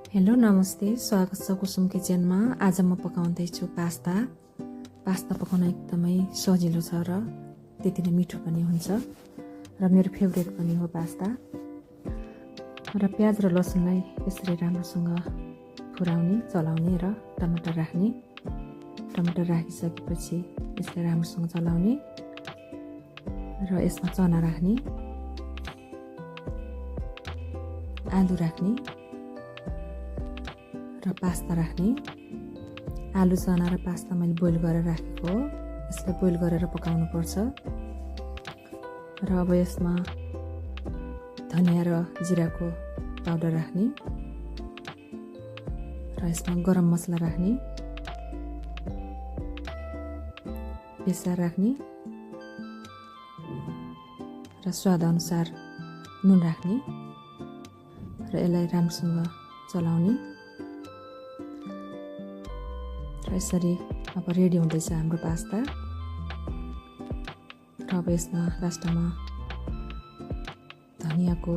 Hello नमस्ते, स्वागत छ कुसुम किचनमा। आज म पकाउँदैछु पास्ता। पास्ता पकाउन एकदमै सजिलो छ र त्यति नै मिठो पनि हुन्छ र मेरो फेभरेट पनि हो पास्ता। र प्याज र लसुनलाई यसरी राम्रोसँग फुराउने, चलाउने र टमाटर राख्ने। टमाटर राखिसकेपछि यसलाई राम्रोसँग चलाउने र यसमा चना राख्ने, आलु राख्ने र पास्ता राख्ने। आलु, चना र पास्ता मैले बोइल गरेर राखेको हो। यसलाई बोइल गरेर पकाउनु पर्छ। र अब यसमा धनिया र जिराको पाउडर राख्ने र यसमा गरम मसला राख्ने, बेसार राख्ने र स्वादअनुसार नुन राख्ने र यसलाई राम्रोसँग चलाउने। र यसरी अब रेडी हुँदैछ हाम्रो पास्ता। र अब यसमा लास्टमा धनियाको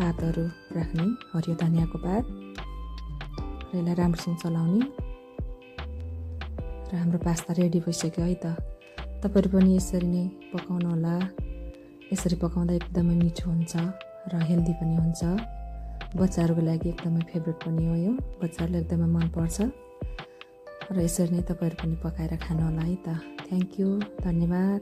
पातहरू राख्ने, हरियो धनियाको पात, र यसलाई राम्रोसँग चलाउने र हाम्रो पास्ता रेडी भइसक्यो है त। तपाईँहरू पनि यसरी नै पकाउनु होला। यसरी पकाउँदा एकदमै मिठो हुन्छ र हेल्दी पनि हुन्छ। बच्चाहरूको लागि एकदमै फेभरेट पनि हो यो। बच्चाहरूलाई एकदमै मनपर्छ र यसरी नै तपाईँहरू पनि पकाएर खानु होला है त। थ्याङ्क यू, धन्यवाद।